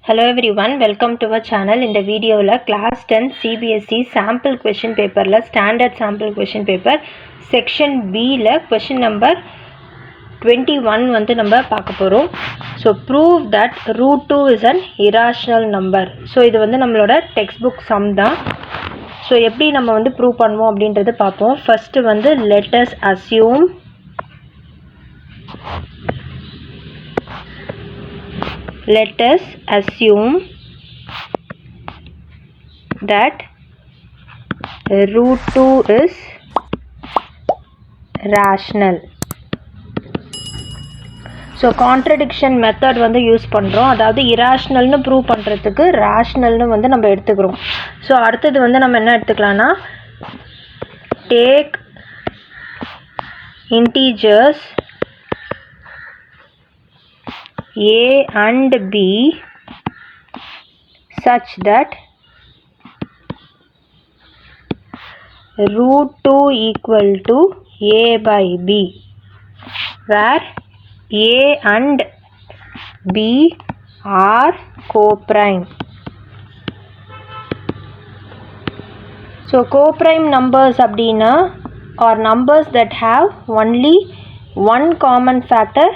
Hello everyone, welcome to our channel. In the video la class 10 CBSE sample question paper la standard sample question paper section B la question number 21 வந்து நம்ம பார்க்க போறோம். So prove that root 2 is an irrational number. So இது வந்து நம்மளோட textbook sum தான். So எப்படி நம்ம வந்து prove பண்ணுவோம் அப்படின்றது பார்ப்போம். First வந்து let us assume that root 2 is rational. So contradiction method வந்து யூஸ் பண்ணுறோம். அதாவது irrationalனு ப்ரூவ் பண்ணுறதுக்கு rationalனு வந்து நம்ம எடுத்துக்கிறோம். ஸோ அடுத்தது வந்து நம்ம என்ன எடுத்துக்கலாம்னா take integers a and b such that root 2 equal to a by b, where a and b are coprime. So coprime numbers அப்படின்னா are numbers that have only one common factor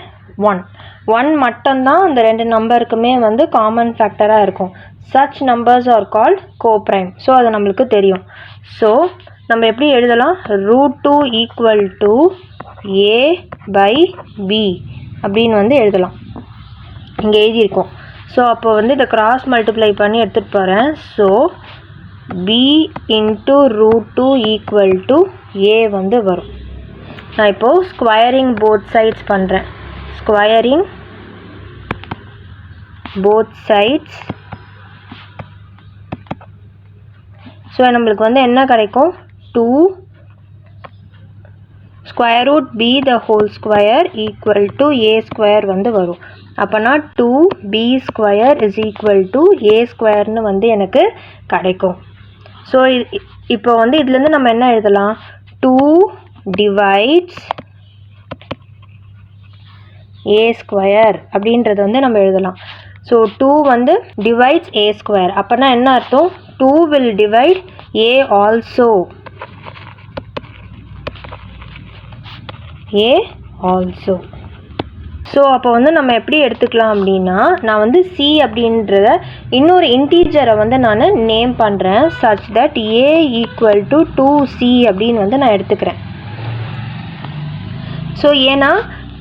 1 மட்டும்தான் அந்த ரெண்டு நம்பருக்குமே வந்து common ஃபேக்டராக இருக்கும். such numbers are called coprime. So அது நம்மளுக்கு தெரியும். So நம்ம எப்படி எழுதலாம், root 2 equal to a by b அப்படின்னு வந்து எழுதலாம். இங்கே எழுதியிருக்கோம். ஸோ அப்போ வந்து இதை கிராஸ் மல்டிப்ளை பண்ணி எடுத்துகிட்டு போகிறேன். So b into root 2 equal to a வந்து வரும். நான் இப்போது ஸ்கொயரிங் போத் சைட்ஸ் பண்ணுறேன். Squaring both sides. ஸோ நம்மளுக்கு வந்து என்ன கிடைக்கும், 2 square root b the whole square equal to a square வந்து வரும். அப்போனா 2b square is equal to a squareனு வந்து எனக்கு கிடைக்கும். ஸோ இப்போ வந்து இதுலேருந்து நம்ம என்ன எழுதலாம், 2 divides a square அப்படின்றது வந்து நம்ம எழுதலாம். ஸோ 2 வந்து divides a square. அப்போனா என்ன அர்த்தம், 2 will divide a also. So அப்போ வந்து நம்ம எப்படி எடுத்துக்கலாம் அப்படின்னா, நான் வந்து c அப்படின்றத இன்னொரு இன்டீஜரை வந்து நான் நேம் பண்ணுறேன். such that a equal to 2c அப்படின்னு வந்து நான் எடுத்துக்கிறேன். ஸோ ஏன்னா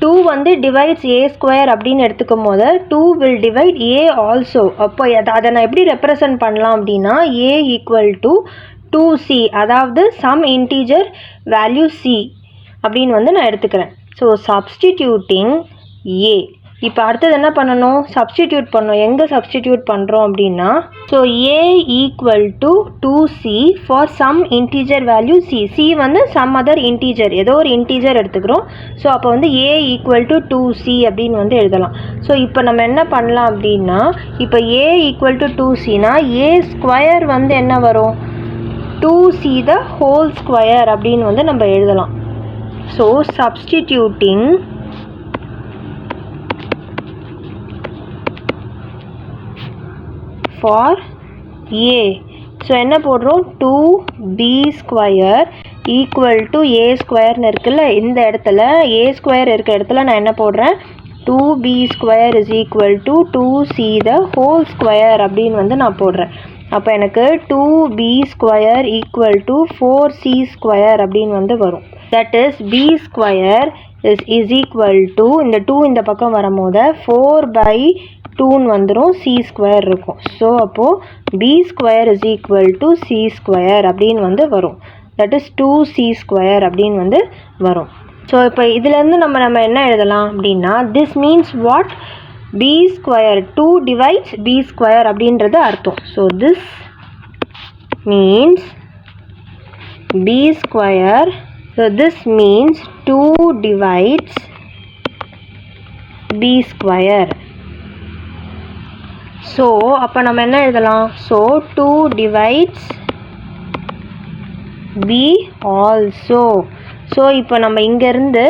2 வந்து டிவைட்ஸ் a ஸ்கொயர் அப்படின்னு எடுத்துக்கும் போது 2 will divide a also. அப்போ அதை நான் எப்படி ரெப்ரசன்ட் பண்ணலாம் அப்படின்னா, a equal to 2c, அதாவது சம் இன்டீஜர் வேல்யூ c அப்படின்னு வந்து நான் எடுத்துக்கிறேன். So substituting a. இப்போ அடுத்தது என்ன பண்ணணும், சப்ஸ்டிடியூட் பண்ணணும். எங்கே சப்ஸ்டிடியூட் பண்ணுறோம் அப்படின்னா, so a equal to 2c for some integer value c. c வந்து சம் அதர் இன்டீஜர், ஏதோ ஒரு இன்டீஜர் எடுத்துக்கிறோம். ஸோ அப்போ வந்து a equal to 2c அப்படின்னு வந்து எழுதலாம். ஸோ இப்போ நம்ம என்ன பண்ணலாம் அப்படின்னா, இப்போ a equal to 2cனா a square வந்து என்ன வரும், 2c the whole square அப்படின்னு வந்து நம்ம எழுதலாம். So substituting for a. So என்ன போடுறோம், 2b square equal to a ஸ்கொயர்னு இருக்குல்ல, இந்த இடத்துல a ஸ்கொயர் இருக்கிற இடத்துல நான் என்ன போடுறேன், 2b square is equal to 2c the whole square அப்படின்னு வந்து நான் போடுறேன். அப்போ எனக்கு 2b square equal to 4c square அப்படின்னு வந்து வரும். That is b square is equal to, இந்த 2 இந்த பக்கம் வரும்போது 4/2 வந்துடும், c ஸ்கொயர் இருக்கும். ஸோ அப்போது b square is equal to c square அப்படின்னு வந்து வரும். தட் இஸ் 2c ஸ்கொயர் அப்படின்னு வந்து வரும். ஸோ இப்போ இதுலேருந்து நம்ம என்ன எழுதலாம் அப்படின்னா, this means what, b square 2 divides b square அப்படின்றது அர்த்தம். So this means b square, so this means 2 divides b square. So அப்போ நம்ம என்ன எழுதலாம், so 2 divides b also. So இப்போ நம்ம இங்கேருந்து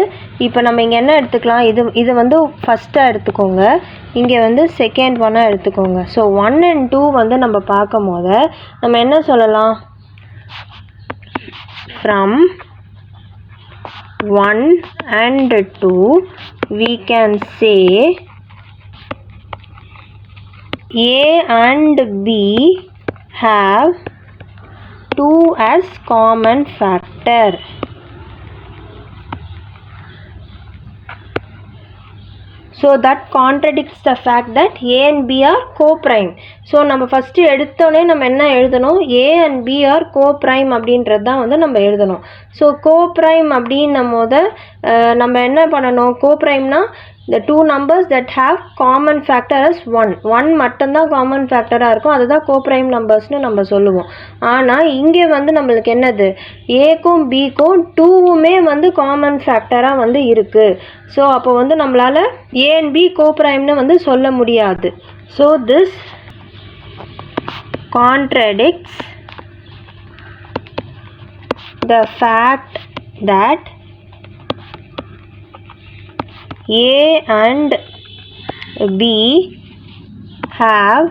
இப்போ நம்ம இங்கே என்ன எடுத்துக்கலாம், இது வந்து ஃபஸ்ட்டாக எடுத்துக்கோங்க, இங்கே வந்து செகண்ட் ஒன்னாக எடுத்துக்கோங்க. ஸோ 1 and 2 வந்து நம்ம பார்க்கும் போது நம்ம என்ன சொல்லலாம், from 1 and 2 we can say A and B have 2 as common factor. So that contradicts the fact that A and B are co-prime. So நம்ம ஃபஸ்ட்டு எடுத்தோடனே நம்ம என்ன எழுதணும், A and B are co-prime அப்படின்றது தான் வந்து நம்ம எழுதணும். ஸோ co-prime அப்படின்னும் போது நம்ம என்ன பண்ணணும், co-primeனா the two numbers that have common factor as 1 மட்டும்தான் காமன் ஃபேக்டராக இருக்கும், அதுதான் கோப்ரைம் நம்பர்ஸ்னு நம்ம சொல்லுவோம். ஆனால் இங்கே வந்து நம்மளுக்கு என்னது, ஏக்கும் பிக்கும் 2வுமே வந்து காமன் ஃபேக்டராக வந்து இருக்குது. ஸோ அப்போ வந்து நம்மளால் ஏ அண்ட் பி கோப்ரைம்னு வந்து சொல்ல முடியாது. So this contradicts the fact that A and B have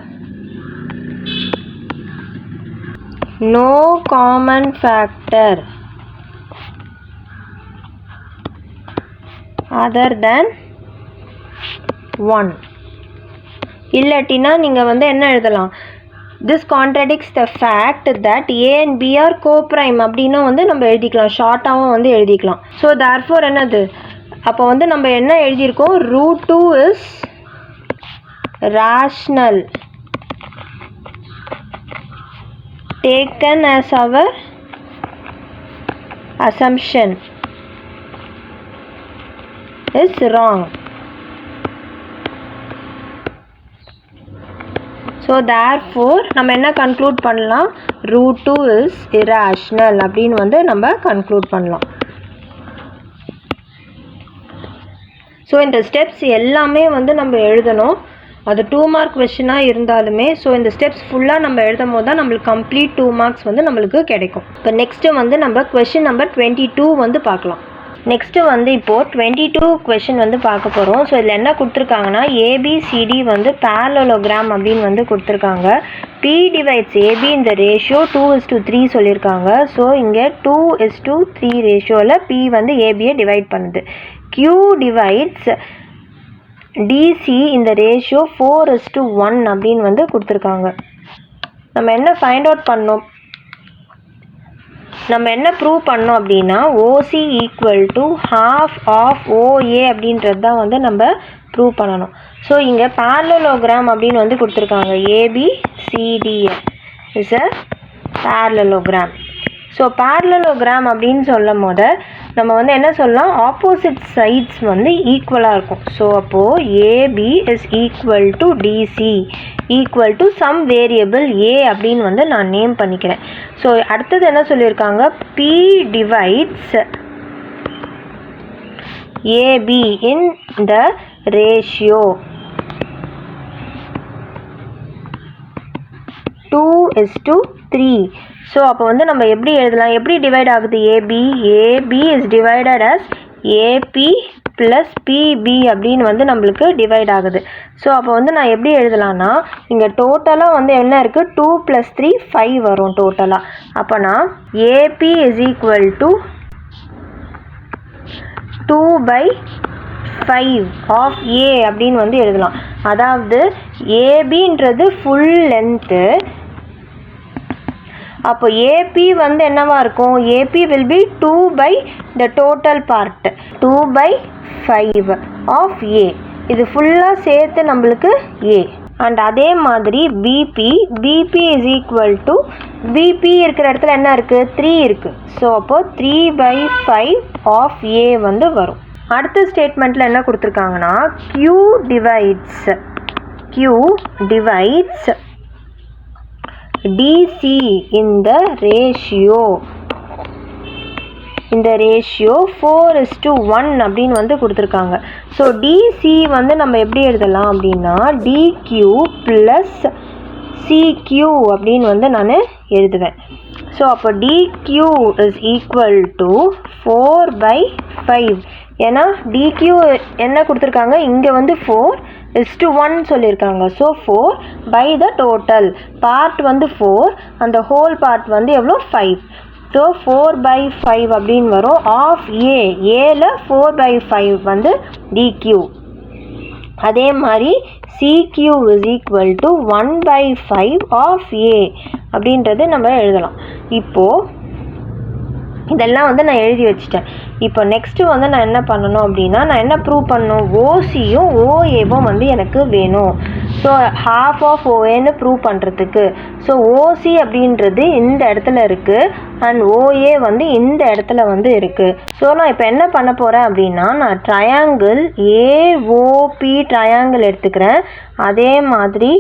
no common factor other than 1. இல்லாட்டினா நீங்கள் வந்து என்ன எழுதலாம், this contradicts the fact that A and B are co-prime அப்படின்னு வந்து நம்ம எழுதிக்கலாம், ஷார்ட்டாகவும் வந்து எழுதிக்கலாம். ஸோ therefore என்னது, அப்போ வந்து நம்ம என்ன எழுதியிருக்கோம், √2 is rational taken as our assumption is wrong. So therefore நம்ம என்ன கன்க்ளூட் பண்ணலாம், √2 is irrational அப்படின்னு வந்து நம்ம கன்க்ளூட் பண்ணலாம். ஸோ இந்த ஸ்டெப்ஸ் எல்லாமே வந்து நம்ம எழுதணும், அது 2 மார்க் கொஷினாக இருந்தாலுமே. ஸோ இந்த ஸ்டெப்ஸ் ஃபுல்லாக நம்ம எழுதும் போது தான் நம்மளுக்கு கம்ப்ளீட் 2 மார்க்ஸ் வந்து நம்மளுக்கு கிடைக்கும். இப்போ நெக்ஸ்ட்டு வந்து நம்ம கொஷின் நம்பர் 22 வந்து பார்க்கலாம். நெக்ஸ்ட்டு வந்து இப்போது 22 கொஷின் வந்து பார்க்க போகிறோம். ஸோ இதில் என்ன கொடுத்துருக்காங்கன்னா, ஏபிசிடி வந்து parallelogram அப்படின்னு வந்து கொடுத்துருக்காங்க. P divides AB இந்த ரேஷியோ 2:3 சொல்லியிருக்காங்க. ஸோ இங்கே 2:3 ரேஷியோவில் P வந்து ஏபியை டிவைட் பண்ணுது. Q divides DC இந்த ரேஷியோ 4:1 அப்படின்னு வந்து கொடுத்துருக்காங்க. நம்ம என்ன ஃபைண்ட் அவுட் பண்ணோம், நம்ம என்ன ப்ரூவ் பண்ணோம் அப்படின்னா, OC equal to ½ of OA அப்படின்றது தான் வந்து நம்ம ப்ரூவ் பண்ணணும். ஸோ இங்கே parallelogram அப்படின்னு வந்து கொடுத்துருக்காங்க, ABCD is a parallelogram. So parallelogram அப்படின்னு சொல்லும் போது நம்ம வந்து என்ன சொல்லலாம், ஆப்போசிட் சைட்ஸ் வந்து ஈக்குவலாக இருக்கும். ஸோ அப்போது AB is equal to DC equal to some variable A அப்படின்னு வந்து நான் நேம் பண்ணிக்கிறேன். ஸோ அடுத்தது என்ன சொல்லியிருக்காங்க, P divides AB in the ratio 2:3. So அப்போ வந்து நம்ம எப்படி எழுதலாம், எப்படி டிவைட் ஆகுது, AB is divided as AP plus PB அப்படின்னு வந்து நம்மளுக்கு டிவைட் ஆகுது. ஸோ அப்போ வந்து நான் எப்படி எழுதலான்னா, இங்கே டோட்டலாக வந்து என்ன இருக்குது, 2 + 3 5 வரும் டோட்டலாக. அப்போனா AP is equal to 2/5 of A அப்படின்னு வந்து எழுதலாம். அதாவது ABன்றது ஃபுல் லென்த்து, அப்போ AP வந்து என்னவா இருக்கும், AP will be 2 the total part 2/5 of A. இது ஃபுல்லாக சேர்த்து நம்மளுக்கு A. அண்ட் அதே மாதிரி BP is equal to BP இருக்கிற இடத்துல என்ன இருக்குது, 3 இருக்குது. ஸோ அப்போது 3/5 of A வந்து வரும். அடுத்த ஸ்டேட்மெண்ட்டில் என்ன கொடுத்துருக்காங்கன்னா, Q divides DC in the ratio 4:1 அப்படின்னு வந்து கொடுத்துருக்காங்க. ஸோ DC வந்து நம்ம எப்படி எழுதலாம் அப்படின்னா, DQ + CQ அப்படின்னு வந்து நான் எழுதுவேன். ஸோ அப்போ dq is equal to 4/5. ஏன்னா dq என்ன கொடுத்துருக்காங்க, இங்கே வந்து 4:1 சொல்லியிருக்காங்க. ஸோ 4 / the total பார்ட் வந்து 4, அந்த ஹோல் பார்ட் வந்து எவ்வளோ 5. ஸோ 4/5 அப்படின்னு வரும். ஆஃப் ஏல 4/5 வந்து dq. அதே மாதிரி CQ is equal to 1/5 of A அப்படின்றது நம்ம எழுதலாம். இப்போது இதெல்லாம் வந்து நான் எழுதி வச்சிட்டேன். இப்போ நெக்ஸ்ட்டு வந்து நான் என்ன பண்ணணும் அப்படின்னா, நான் என்ன ப்ரூவ் பண்ணணும், ஓசியும் ஓஏவும் வந்து எனக்கு வேணும். ஸோ half of OAன்னு ப்ரூவ் பண்ணுறதுக்கு, ஸோ ஓசி அப்படின்றது இந்த இடத்துல இருக்குது அண்ட் ஓஏ வந்து இந்த இடத்துல வந்து இருக்குது. ஸோ நான் இப்போ என்ன பண்ண போகிறேன் அப்படின்னா, நான் ட்ரையாங்கிள் ஏஓபி ட்ரையாங்கிள் எடுத்துக்கிறேன். அதே மாதிரி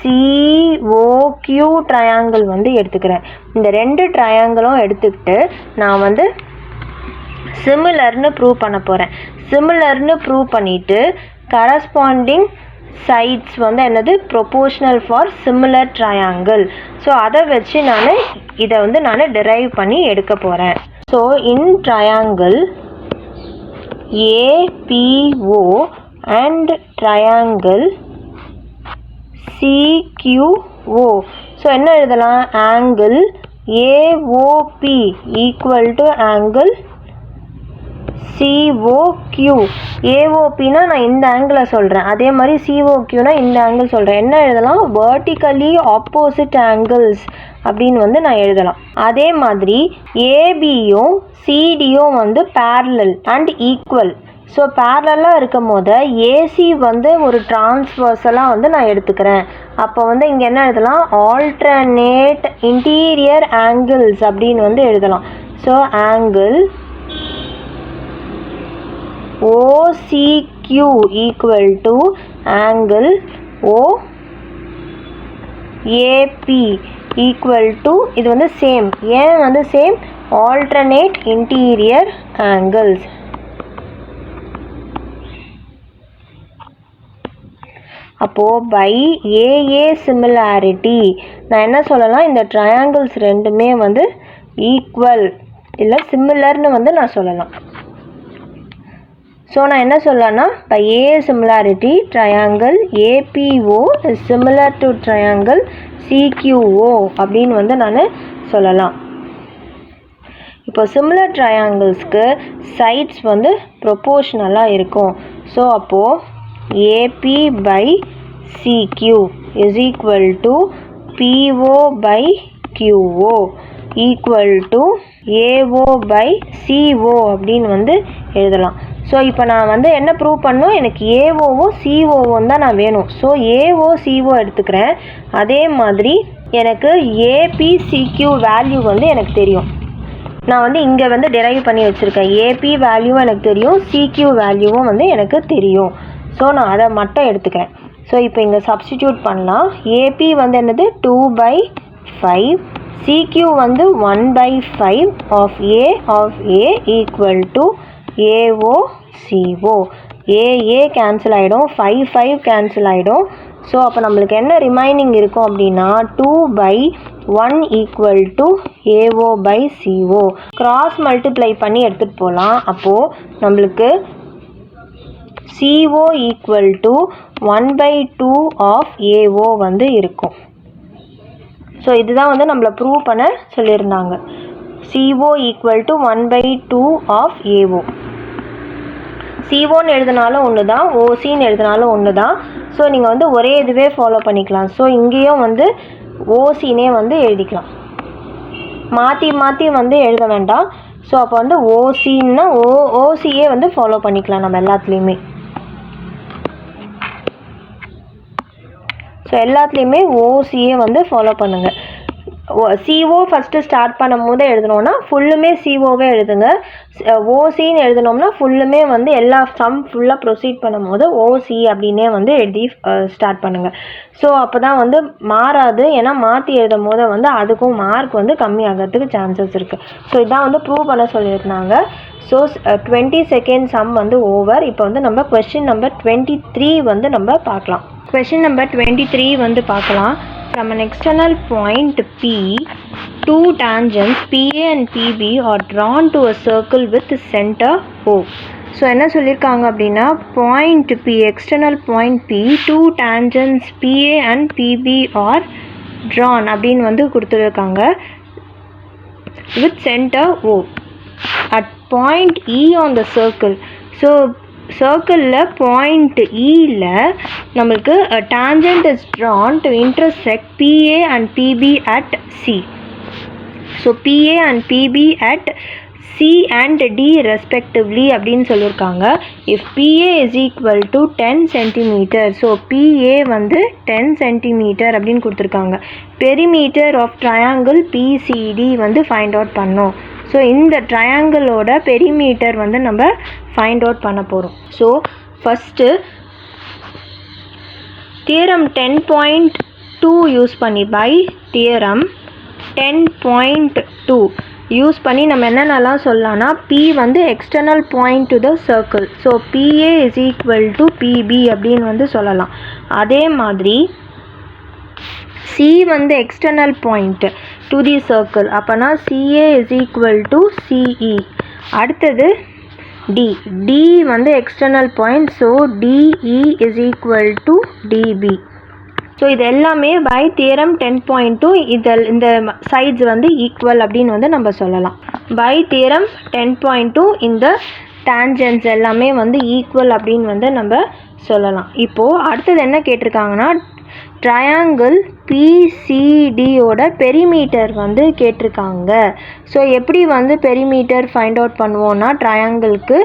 COQ ட்ரையாங்கிள் வந்து எடுத்துக்கிறேன். இந்த ரெண்டு ட்ரையாங்கிளும் எடுத்துக்கிட்டு நான் வந்து சிமிலர்னு ப்ரூவ் பண்ண போகிறேன். சிமிலர்னு ப்ரூவ் பண்ணிவிட்டு கரஸ்பாண்டிங் சைட்ஸ் வந்து என்னது, proportional for similar triangle. So அதை வச்சு இதை வந்து நான் டிரைவ் பண்ணி எடுக்க போகிறேன். So in triangle APO and triangle CQO. So என்ன எழுதலாம், angle AOP equal to angle COQ. AOPனா நான் இந்த ஆங்கிளை சொல்கிறேன், அதே மாதிரி COQனா இந்த ஆங்கிள் சொல்கிறேன். என்ன எழுதலாம், வெர்டிக்கலி ஆப்போசிட் ஆங்கிள்ஸ் அப்படின்னு வந்து நான் எழுதலாம். அதே மாதிரி ABயும் CDயும் வந்து பேரலல் அண்ட் ஈக்குவல். ஸோ பேரலாக இருக்கும் போது ஏசி வந்து ஒரு டிரான்ஸ்வர்சலாக வந்து நான் எடுத்துக்கிறேன். அப்போ வந்து இங்கே என்ன எழுதலாம், ஆல்டர்னேட் இன்டீரியர் ஆங்கிள்ஸ் அப்படின்னு வந்து எழுதலாம். So angle OCQ equal to angle OAP equal to, இது வந்து சேம். ஏன் வந்து சேம், ஆல்டர்னேட் இன்டீரியர் ஆங்கிள்ஸ். அப்போது பை ஏஏ சிமிலாரிட்டி நான் என்ன சொல்லலாம், இந்த ட்ரையாங்கிள்ஸ் ரெண்டுமே வந்து ஈக்குவல் இல்லை சிமிலர்னு வந்து நான் சொல்லலாம். ஸோ நான் என்ன சொல்லலாம்னா, by AA similarity triangle ABO is similar to triangle CQO அப்படின்னு வந்து நான் சொல்லலாம். இப்போ சிமிலர் ட்ரையாங்கிள்ஸ்க்கு சைட்ஸ் வந்து ப்ரொபோர்ஷனலாக இருக்கும். ஸோ அப்போது AP by CQ is equal to PO by QO equal to AO by CO அப்படின்னு வந்து எழுதலாம். ஸோ இப்போ நான் வந்து என்ன ப்ரூவ் பண்ணணும், எனக்கு ஏஓவும் சிஓவும் தான் நான் வேணும். ஸோ ஏஓ சிஓ எடுத்துக்கிறேன். அதே மாதிரி எனக்கு ஏபிசிக்யூ வேல்யூ வந்து எனக்கு தெரியும். நான் வந்து இங்கே வந்து டிரைவ் பண்ணி வச்சுருக்கேன். ஏபி வேல்யூவும் எனக்கு தெரியும், சிக்யூ வேல்யூவும் வந்து எனக்கு தெரியும். ஸோ நான் அதை மட்டும் எடுத்துக்கிறேன். ஸோ இப்போ இங்கே சப்ஸ்டிடியூட் பண்ணலாம். ஏபி வந்து என்னது 2/5, சிக்யூ வந்து 1/5 of A equal to AO CO. A cancel ஆகிடும், 5 கேன்சல் ஆகிடும். ஸோ அப்போ நம்மளுக்கு என்ன ரிமைனிங் இருக்கும் அப்படின்னா 2/1 equal to AO by CO. Cross multiply பண்ணி எடுத்துகிட்டு போகலாம். அப்போது நம்மளுக்கு CO equal to 1/2 of AO வந்து இருக்கும். ஸோ இதுதான் வந்து நம்மளை ப்ரூவ் பண்ண சொல்லியிருந்தாங்க. CO equal to 1/2 of AO. சிஓன்னு எழுதினாலும் ஒன்று தான், ஓசின்னு எழுதினாலும் ஒன்று தான். ஸோ நீங்கள் வந்து ஒரே இதுவே ஃபாலோ பண்ணிக்கலாம். ஸோ இங்கேயும் வந்து ஓசினே வந்து எழுதிக்கலாம், மாற்றி மாற்றி வந்து எழுத வேண்டாம். ஸோ அப்போ வந்து ஓசின்னா ஓசியே வந்து ஃபாலோ பண்ணிக்கலாம் நம்ம எல்லாத்துலேயுமே. ஸோ எல்லாத்துலேயுமே ஓசியே வந்து ஃபாலோ பண்ணுங்கள். சிஓ ஃபஸ்ட்டு ஸ்டார்ட் பண்ணும் போது எழுதணுன்னா ஃபுல்லுமே சிஓவே எழுதுங்க. ஓசின்னு எழுதினோம்னா ஃபுல்லுமே வந்து எல்லா சம் ஃபுல்லாக ப்ரொசீட் பண்ணும் போது ஓசி அப்படின்னே வந்து எழுதி ஸ்டார்ட் பண்ணுங்கள். ஸோ அப்போ தான் வந்து மாறாது. ஏன்னா மாற்றி எழுதும் போது வந்து அதுக்கும் மார்க் வந்து கம்மி ஆகிறதுக்கு சான்சஸ் இருக்குது. ஸோ இதான் வந்து ப்ரூவ் பண்ண சொல்லியிருந்தாங்க. ஸோ 20 செகண்ட் சம் வந்து ஓவர். இப்போ வந்து நம்ம கொஸ்டின் நம்பர் 23 வந்து நம்ம பார்க்கலாம். கொஸ்டின் நம்பர் 23 வந்து பார்க்கலாம். From an external point P, two tangents PA and PB are drawn to a circle with center O. So என்ன சொல்லியிருக்காங்க அப்படின்னா point P, external point P, two tangents PA and PB are drawn அப்படின்னு வந்து கொடுத்துருக்காங்க with center O at point E on the circle. So சர்க்கிளில் point ஈயில் நம்மளுக்கு tangent is drawn to intersect PA and PB at C. So PA and PB at C and D respectively அப்படின்னு சொல்லியிருக்காங்க. if PA is equal to 10 cm, so PA வந்து 10 cm அப்படின்னு கொடுத்துருக்காங்க. Perimeter of triangle PCD வந்து find out பண்ணோம். So இந்த ட்ரையாங்கிளோட perimeter வந்து நம்ம ஃபைண்ட் அவுட் பண்ண போகிறோம். ஸோ ஃபஸ்ட்டு தியரம் 10.2 யூஸ் பண்ணி தியரம் 10.2 யூஸ் பண்ணி நம்ம என்னென்னலாம் சொல்லலாம்னா P வந்து external point to the circle. So PA is equal to PB அப்படின்னு வந்து சொல்லலாம். அதே மாதிரி C வந்து external point to the circle, அப்போனா CA is equal to CE. அடுத்தது D வந்து external point, so DE is equal to DB. So இது எல்லாமே பை தியரம் 10.2 இந்த சைட்ஸ் வந்து ஈக்குவல் அப்படின்னு வந்து நம்ம சொல்லலாம். பை தியரம் 10.2 இந்த டேஞ்சன்ஸ் எல்லாமே வந்து ஈக்குவல் அப்படின்னு வந்து நம்ம சொல்லலாம். இப்போது அடுத்தது என்ன கேட்டிருக்காங்கன்னா ட்ரையாங்கிள் PCDயோட பெரிமீட்டர் வந்து கேட்டிருக்காங்க. ஸோ எப்படி வந்து பெரிமீட்டர் ஃபைண்ட் அவுட் பண்ணுவோன்னா ட்ரையாங்கிளுக்கு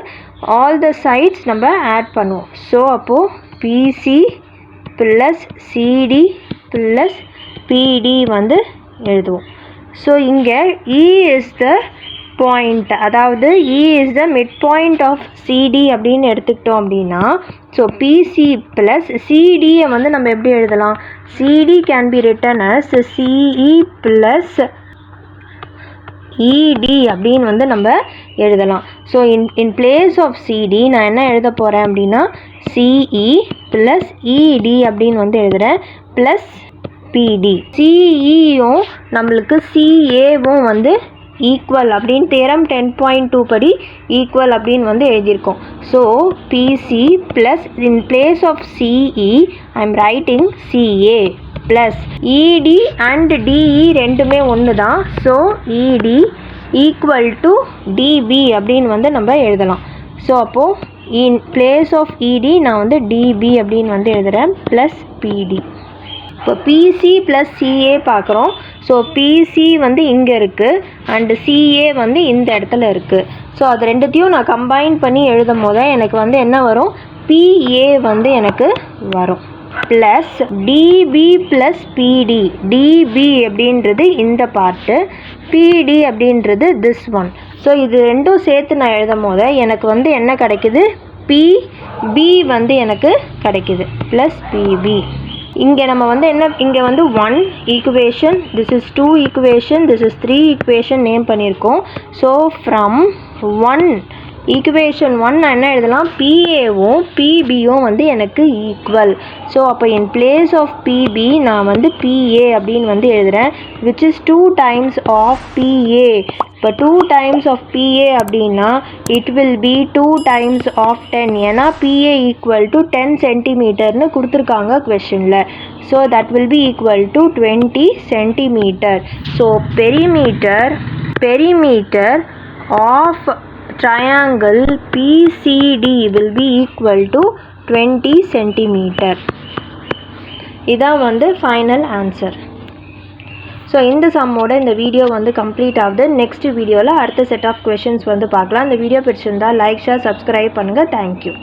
ஆல் த சைட்ஸ் நம்ம ஆட் பண்ணுவோம். ஸோ அப்போது PC plus CD plus PD வந்து எழுதுவோம். ஸோ இங்கே E இஸ் த பாயிண்ட், அதாவது E is the mid point of CD அப்படின்னு எடுத்துக்கிட்டோம் அப்படின்னா ஸோ PC ப்ளஸ் CDயை வந்து நம்ம எப்படி எழுதலாம்? CD can be written as CE plus ED அப்படின்னு வந்து நம்ம எழுதலாம். So in place of CD நான் என்ன எழுத போகிறேன் அப்படின்னா CE ப்ளஸ் ED அப்படின்னு வந்து எழுதுகிறேன் ப்ளஸ் PD. CEயும் நம்மளுக்கு CAவும் வந்து ஈக்குவல் அப்படின்னு தியரம் 10.2 படி ஈக்குவல் அப்படின்னு வந்து எழுதியிருக்கோம். So PC plus in place of CE I am writing CA plus ED and DE ரெண்டுமே ஒன்று தான். So ED equal to DB அப்படின்னு வந்து நம்ம எழுதலாம். ஸோ அப்போது இன் பிளேஸ் ஆஃப் ED நான் வந்து DB அப்படின்னு வந்து எழுதுகிறேன் ப்ளஸ் PD. இப்போ PC ப்ளஸ் CA பார்க்குறோம். ஸோ PC வந்து இங்கே இருக்குது அண்டு CA வந்து இந்த இடத்துல இருக்குது. ஸோ அது ரெண்டுத்தையும் நான் கம்பைன் பண்ணி எழுதும் போது எனக்கு வந்து என்ன வரும்? PA வந்து எனக்கு வரும் plus DB plus PD. DB அப்படின்றது இந்த பார்ட்டு, PD அப்படின்றது திஸ் ஒன். ஸோ இது ரெண்டும் சேர்த்து நான் எழுதும் போது எனக்கு வந்து என்ன கிடைக்குது? PB வந்து எனக்கு கிடைக்குது ப்ளஸ் PB. இங்கே நம்ம வந்து என்ன, இங்கே வந்து 1 equation, this is 2 equation, this is 3 equation name பண்ணியிருக்கோம். ஸோ ஃப்ரம் 1 ஈக்குவேஷன் 1 நான் என்ன எழுதலாம்? PAவும் PBயும் வந்து எனக்கு ஈக்குவல். ஸோ அப்போ இன் பிளேஸ் ஆஃப் PB நான் வந்து PA அப்படின்னு வந்து எழுதுகிறேன் which is 2 times of PA. இப்போ 2 டைம்ஸ் ஆஃப் PA அப்படின்னா it will be 2 times of 10. ஏன்னா PA ஈக்குவல் டு 10 சென்டிமீட்டர்னு கொடுத்துருக்காங்க கொஷனில். So that will be equal to 20 centimetre. So perimeter of triangle PCD will be equal to 20 centimeter. இதான் வந்து final answer. So இந்த சம்மோட இந்த video வந்து கம்ப்ளீட் ஆகுது. நெக்ஸ்ட் வீடியோவில் அடுத்த செட் ஆஃப் கொஷின்ஸ் வந்து பார்க்கலாம். இந்த வீடியோ பிடிச்சிருந்தா லைக், ஷேர், சப்ஸ்கிரைப் பண்ணுங்கள். தேங்க்யூ.